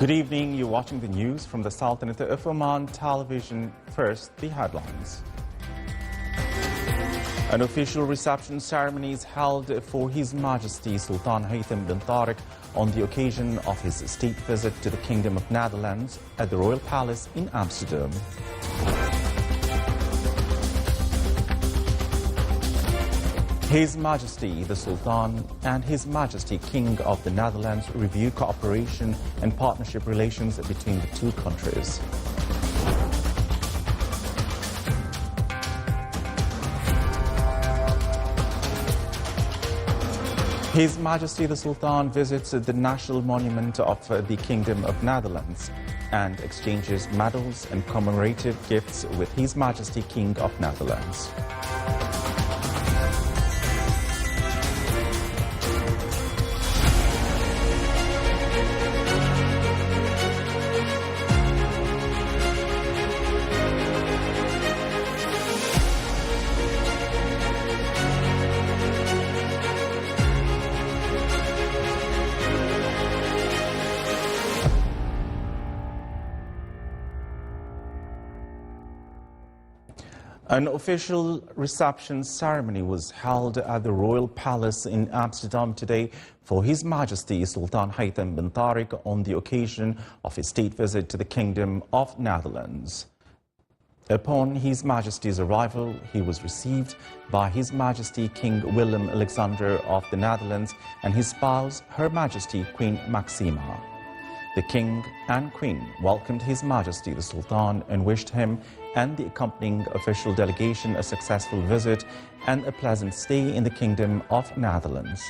Good evening. You're watching the news from the Sultanate of Oman Television. First, the headlines. An official reception ceremony is held for His Majesty Sultan Haytham bin Tariq on the occasion of his state visit to the Kingdom of Netherlands at the Royal Palace in Amsterdam. His Majesty the Sultan and His Majesty King of the Netherlands review cooperation and partnership relations between the two countries. His Majesty the Sultan visits the National Monument of the Kingdom of Netherlands and exchanges medals and commemorative gifts with His Majesty King of Netherlands. An official reception ceremony was held at the Royal Palace in Amsterdam today for His Majesty Sultan Haytham bin Tariq on the occasion of his state visit to the Kingdom of Netherlands. Upon His Majesty's arrival, he was received by His Majesty King Willem-Alexander of the Netherlands and his spouse, Her Majesty Queen Maxima. The King and Queen welcomed His Majesty the Sultan and wished him and the accompanying official delegation a successful visit and a pleasant stay in the Kingdom of Netherlands.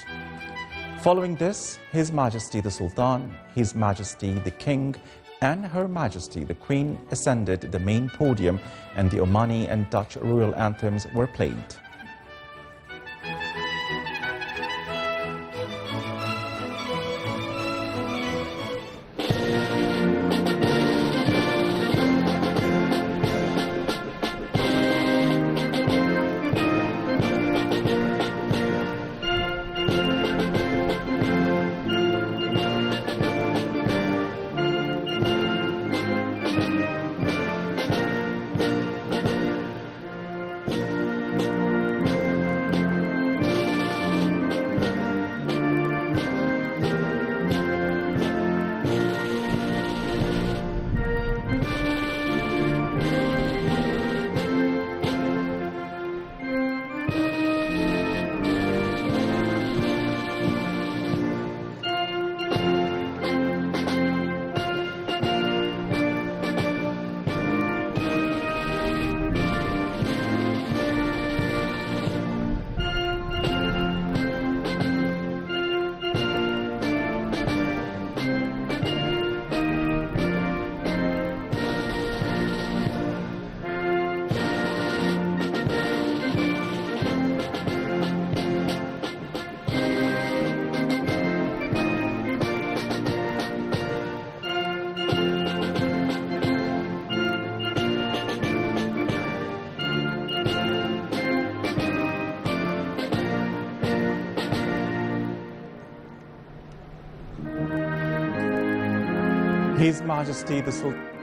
Following this, His Majesty the Sultan, His Majesty the King, and Her Majesty the Queen ascended the main podium and the Omani and Dutch royal anthems were played. His Majesty the Sultan.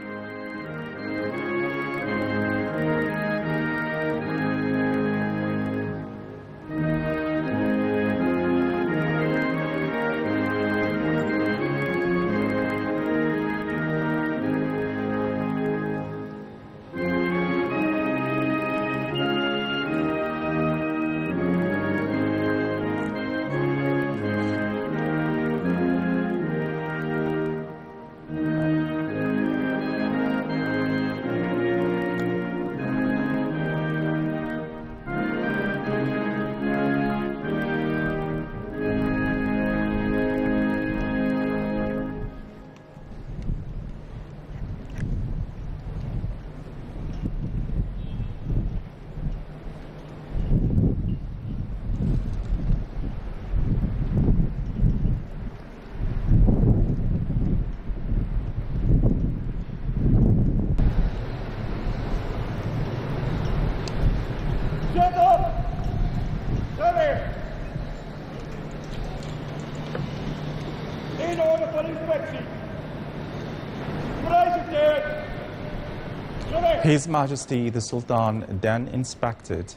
His Majesty the Sultan then inspected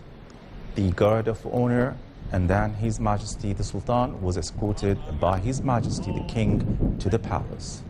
the guard of honor, and then His Majesty the Sultan was escorted by His Majesty the King to the palace.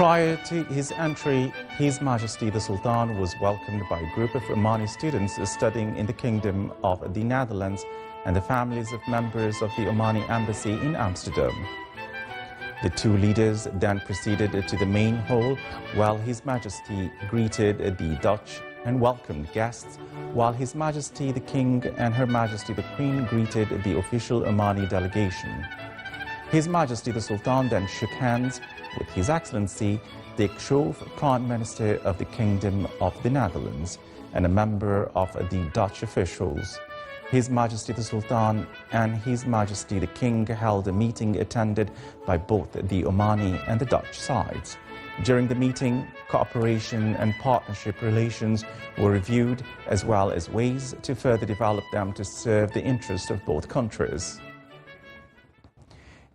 Prior to his entry, His Majesty the Sultan was welcomed by a group of Omani students studying in the Kingdom of the Netherlands and the families of members of the Omani Embassy in Amsterdam. The two leaders then proceeded to the main hall while His Majesty greeted the Dutch and welcomed guests, while His Majesty the King and Her Majesty the Queen greeted the official Omani delegation. His Majesty the Sultan then shook hands with His Excellency the Shove Prime Minister of the Kingdom of the Netherlands and a member of the Dutch officials. His Majesty the Sultan and His Majesty the King held a meeting attended by both the Omani and the Dutch sides. During the meeting, cooperation and partnership relations were reviewed, as well as ways to further develop them to serve the interests of both countries.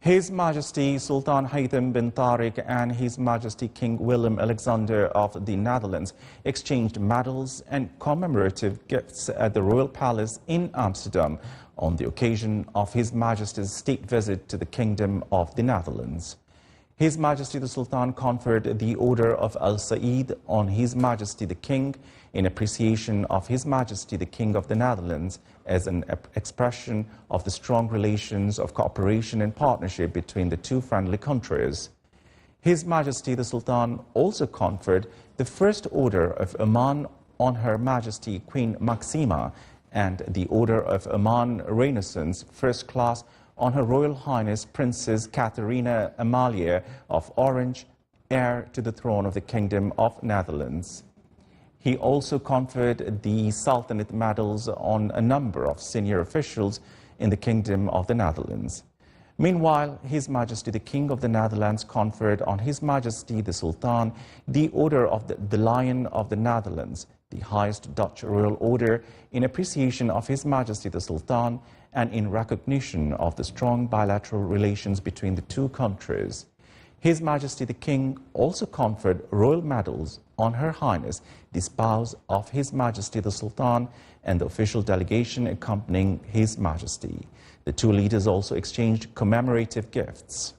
His Majesty Sultan Haytham bin Tariq and His Majesty King Willem Alexander of the Netherlands exchanged medals and commemorative gifts at the Royal Palace in Amsterdam on the occasion of His Majesty's state visit to the Kingdom of the Netherlands. His Majesty the Sultan conferred the Order of Al Said on His Majesty the King in appreciation of His Majesty the King of the Netherlands as an expression of the strong relations of cooperation and partnership between the two friendly countries. His Majesty the Sultan also conferred the First Order of Oman on Her Majesty Queen Maxima and the Order of Oman Renaissance First Class on Her Royal Highness Princess Catharina Amalia of Orange, heir to the throne of the Kingdom of Netherlands. He also conferred the Sultanate medals on a number of senior officials in the Kingdom of the Netherlands. Meanwhile, His Majesty the King of the Netherlands conferred on His Majesty the Sultan the Order of the Lion of the Netherlands, the highest Dutch royal order, in appreciation of His Majesty the Sultan and in recognition of the strong bilateral relations between the two countries. His Majesty the King also conferred royal medals on Her Highness, the spouse of His Majesty the Sultan, and the official delegation accompanying His Majesty. The two leaders also exchanged commemorative gifts.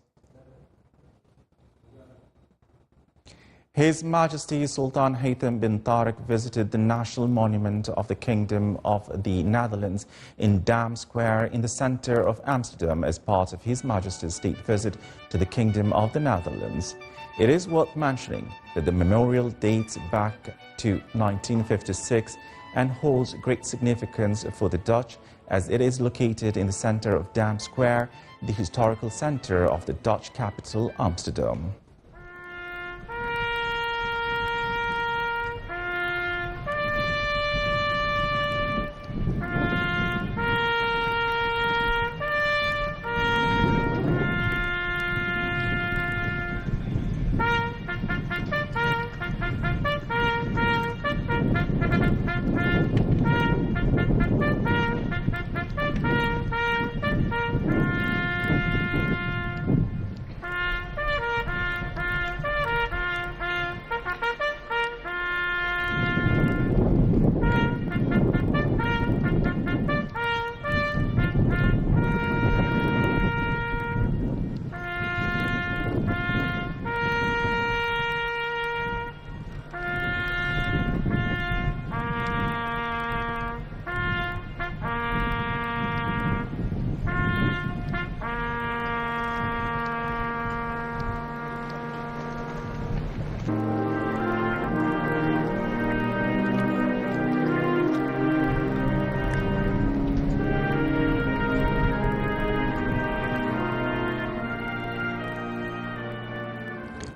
His Majesty Sultan Haytham bin Tariq visited the National Monument of the Kingdom of the Netherlands in Dam Square in the center of Amsterdam as part of His Majesty's state visit to the Kingdom of the Netherlands. It is worth mentioning that the memorial dates back to 1956 and holds great significance for the Dutch, as it is located in the center of Dam Square, the historical center of the Dutch capital, Amsterdam.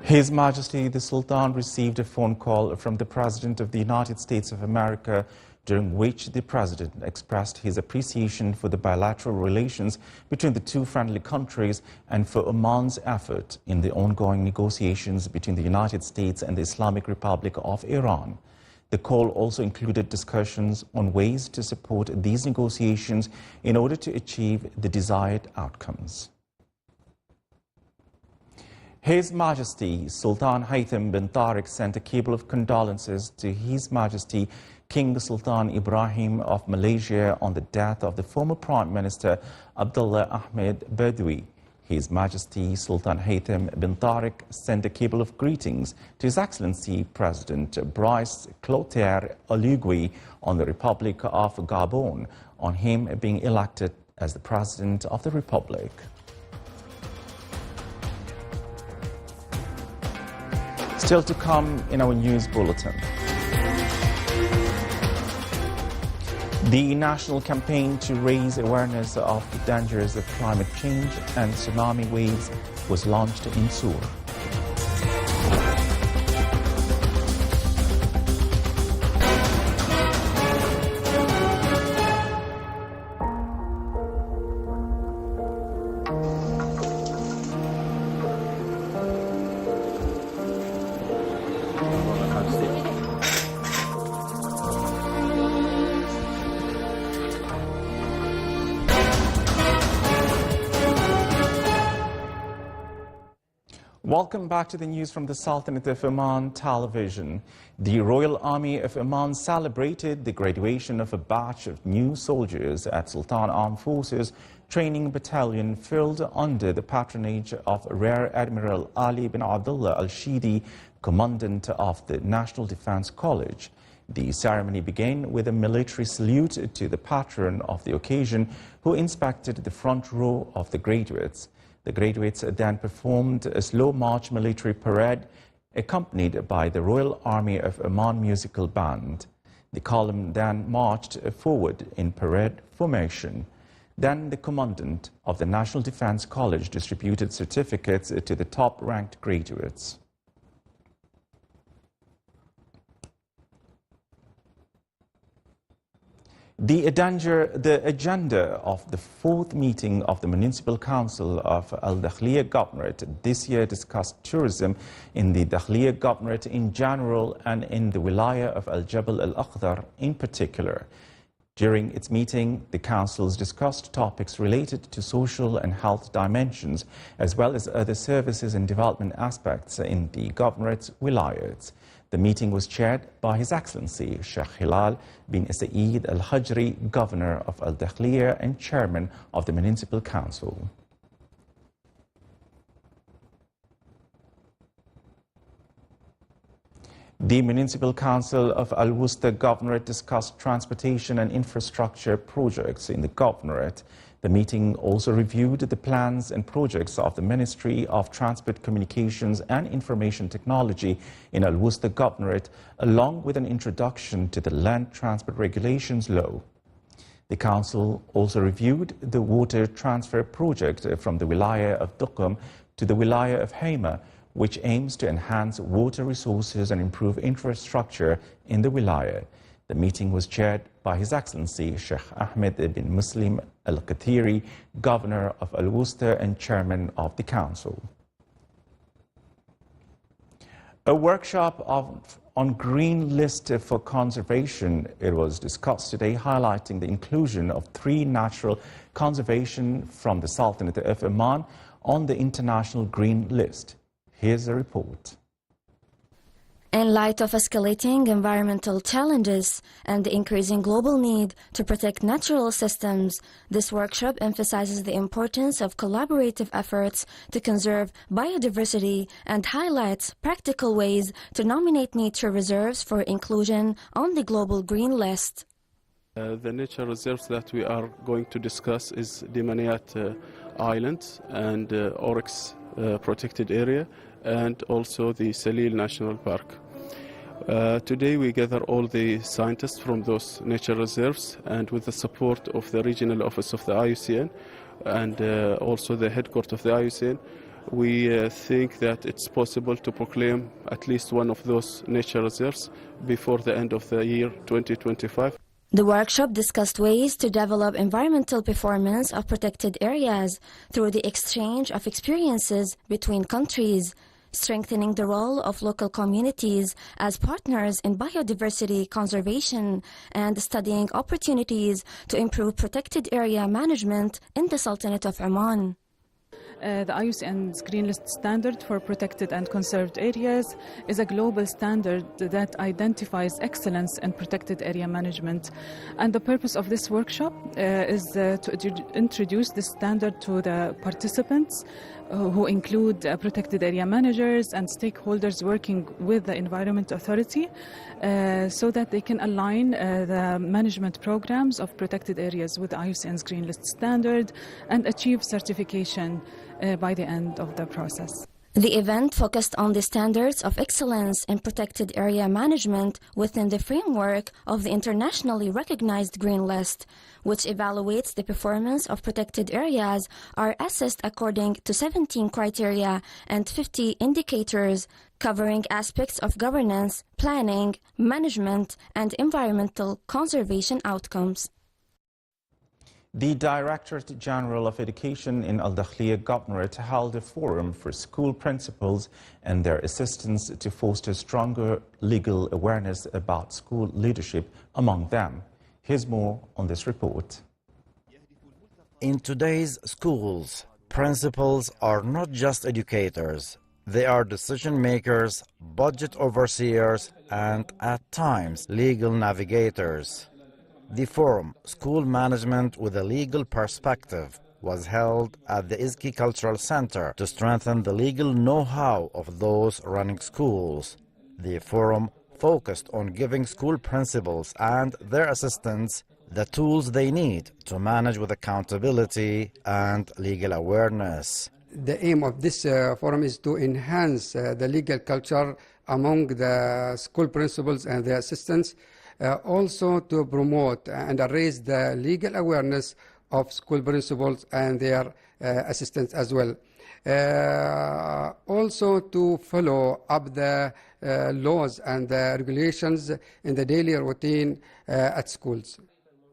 His Majesty the Sultan received a phone call from the President of the United States of America, during which the President expressed his appreciation for the bilateral relations between the two friendly countries and for Oman's effort in the ongoing negotiations between the United States and the Islamic Republic of Iran. The call also included discussions on ways to support these negotiations in order to achieve the desired outcomes. His Majesty Sultan Haytham bin Tariq sent a cable of condolences to His Majesty King Sultan Ibrahim of Malaysia on the death of the former Prime Minister Abdullah Ahmed Badawi. His Majesty Sultan Haytham bin Tariq sent a cable of greetings to His Excellency President Brice Clotaire Oligui on the Republic of Gabon on him being elected as the President of the Republic. Still to come in our news bulletin. The national campaign to raise awareness of the dangers of climate change and tsunami waves was launched in Sur. Welcome back to the news from the Sultanate of Oman television. The Royal Army of Oman celebrated the graduation of a batch of new soldiers at Sultan Armed Forces Training Battalion filled under the patronage of Rear Admiral Ali bin Abdullah Al-Shidi, Commandant of the National Defense College. The ceremony began with a military salute to the patron of the occasion, who inspected the front row of the graduates. The graduates then performed a slow march military parade accompanied by the Royal Army of Oman Musical Band. The column then marched forward in parade formation. Then the commandant of the National Defense College distributed certificates to the top-ranked graduates. The agenda of the fourth meeting of the Municipal Council of Al Dakhliya Governorate this year discussed tourism in the Dakhliya Governorate in general and in the Wilaya of Al Jabal Al Akhdar in particular. During its meeting, the councils discussed topics related to social and health dimensions, as well as other services and development aspects in the Governorate's wilayats. The meeting was chaired by His Excellency Sheikh Hilal bin Saeed Al Hajri, Governor of Al Dakhliya and Chairman of the Municipal Council. The Municipal Council of Al Wusta Governorate discussed transportation and infrastructure projects in the Governorate. The meeting also reviewed the plans and projects of the Ministry of Transport, Communications and Information Technology in Al Wusta Governorate, along with an introduction to the Land Transport Regulations Law. The Council also reviewed the water transfer project from the Wilaya of Duqm to the Wilaya of Haima, which aims to enhance water resources and improve infrastructure in the Wilaya. The meeting was chaired by His Excellency Sheikh Ahmed bin Muslim Al-Kathiri, Governor of Al Wusta and Chairman of the Council. A workshop on Green List for Conservation, it was discussed today, highlighting the inclusion of 3 natural conservation from the Sultanate of Oman on the International Green List. Here's a report. In light of escalating environmental challenges and the increasing global need to protect natural systems, this workshop emphasizes the importance of collaborative efforts to conserve biodiversity and highlights practical ways to nominate nature reserves for inclusion on the global green list. The nature reserves that we are going to discuss is Dimaniyat Island and Oryx protected area, and also the Salil National Park. Today we gather all the scientists from those nature reserves, and with the support of the regional office of the IUCN and also the headquarters of the IUCN, We think that it's possible to proclaim at least one of those nature reserves before the end of the year 2025. The workshop discussed ways to develop environmental performance of protected areas through the exchange of experiences between countries, strengthening the role of local communities as partners in biodiversity conservation, and studying opportunities to improve protected area management in the Sultanate of Oman. The IUCN's Green List Standard for Protected and Conserved Areas is a global standard that identifies excellence in protected area management. And the purpose of this workshop is to introduce this standard to the participants, who include protected area managers and stakeholders working with the Environment Authority, so that they can align the management programs of protected areas with the IUCN's Green List Standard and achieve certification by the end of the process. The event focused on the standards of excellence in protected area management within the framework of the internationally recognized Green List, which evaluates the performance of protected areas are assessed according to 17 criteria and 50 indicators covering aspects of governance, planning, management, and environmental conservation outcomes. The Directorate General of Education in Al Dakhliya Governorate held a forum for school principals and their assistants to foster stronger legal awareness about school leadership among them. Here's more on this report. In today's schools, principals are not just educators. They are decision makers, budget overseers, and at times legal navigators. The forum, School Management with a Legal Perspective, was held at the ISKI Cultural Center to strengthen the legal know-how of those running schools. The forum focused on giving school principals and their assistants the tools they need to manage with accountability and legal awareness. The aim of this forum is to enhance the legal culture among the school principals and their assistants, also to promote and raise the legal awareness of school principals and their assistants as well. Also to follow up the laws and the regulations in the daily routine at schools.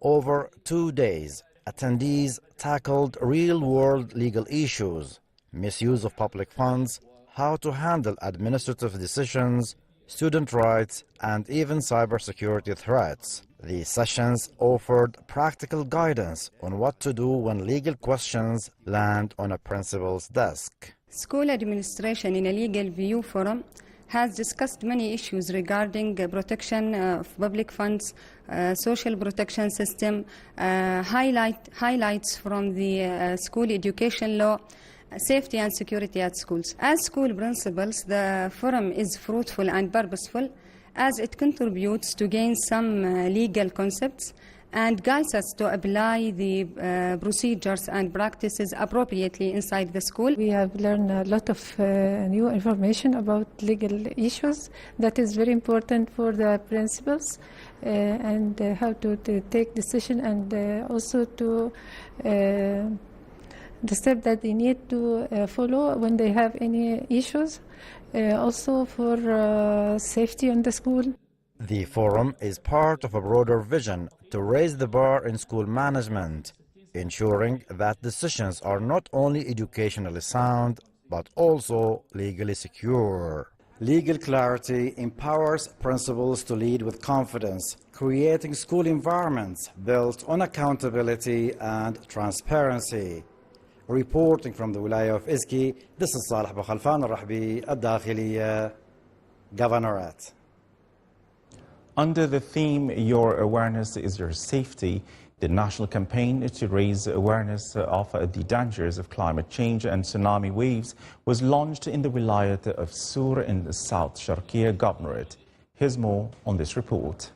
Over 2 days, attendees tackled real-world legal issues, misuse of public funds, how to handle administrative decisions, student rights, and even cybersecurity threats. These sessions offered practical guidance on what to do when legal questions land on a principal's desk. School administration in a legal view forum has discussed many issues regarding protection of public funds, social protection system, highlights from the school education law, safety and security at schools. As school principals, the forum is fruitful and purposeful as it contributes to gain some legal concepts and guides us to apply the procedures and practices appropriately inside the school. We have learned a lot of new information about legal issues that is very important for the principals and how to take decision, and also to the step that they need to follow when they have any issues, also for safety in the school. The forum is part of a broader vision to raise the bar in school management, ensuring that decisions are not only educationally sound, but also legally secure. Legal clarity empowers principals to lead with confidence, creating school environments built on accountability and transparency. Reporting from the Wilaya of Iski, this is Salih Bukhalfan Al-Rahbi, Al-Dakhiliya Governorate. Under the theme, Your Awareness is Your Safety, the national campaign to raise awareness of the dangers of climate change and tsunami waves was launched in the Wilayat of Sur in the South Sharqiya Governorate. Here's more on this report.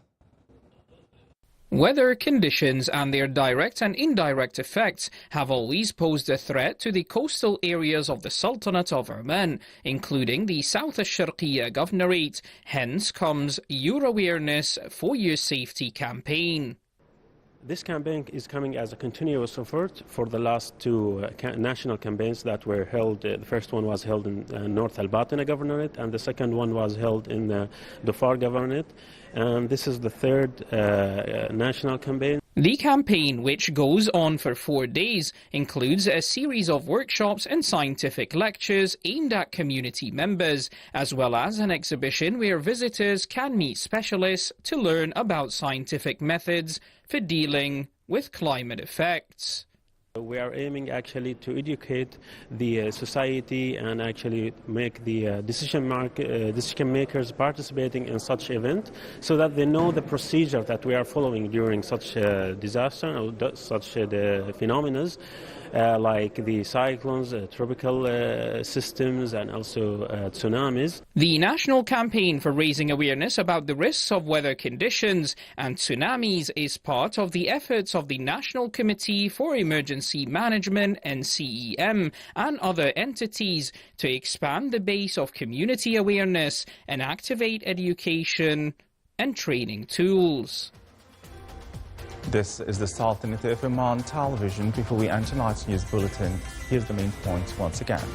Weather conditions and their direct and indirect effects have always posed a threat to the coastal areas of the Sultanate of Oman, including the South Sharqiya Governorate. Hence comes Your Awareness for Your Safety campaign. This campaign is coming as a continuous effort for the last two national campaigns that were held. The first one was held in North Al Batina Governorate, and the second one was held in Dhofar Governorate. And this is the third national campaign. The campaign, which goes on for 4 days, includes a series of workshops and scientific lectures aimed at community members, as well as an exhibition where visitors can meet specialists to learn about scientific methods for dealing with climate effects. We are aiming actually to educate the society and actually make the decision makers participating in such event so that they know the procedure that we are following during such disaster or such phenomena like the cyclones, tropical systems and also tsunamis. The national campaign for raising awareness about the risks of weather conditions and tsunamis is part of the efforts of the National Committee for Emergency Management (NCEM) and other entities to expand the base of community awareness and activate education and training tools. This is the Sultanate of Oman television. Before we end tonight's news bulletin, here's the main points once again.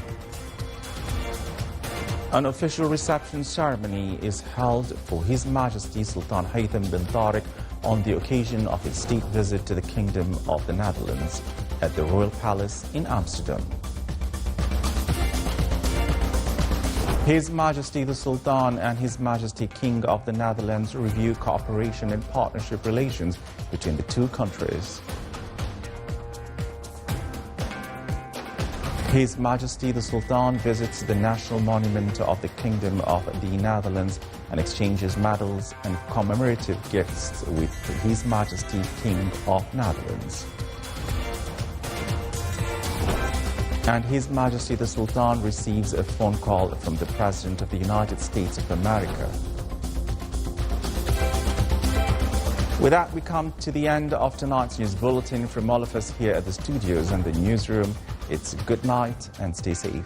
An official reception ceremony is held for His Majesty Sultan Haytham bin Tariq on the occasion of his state visit to the Kingdom of the Netherlands at the Royal Palace in Amsterdam. His Majesty the Sultan and His Majesty King of the Netherlands review cooperation and partnership relations between the two countries. His Majesty the Sultan visits the National Monument of the Kingdom of the Netherlands and exchanges medals and commemorative gifts with His Majesty King of Netherlands. And His Majesty the Sultan receives a phone call from the President of the United States of America. With that, we come to the end of tonight's news bulletin. From all of us here at the studios and the newsroom, it's good night and stay safe.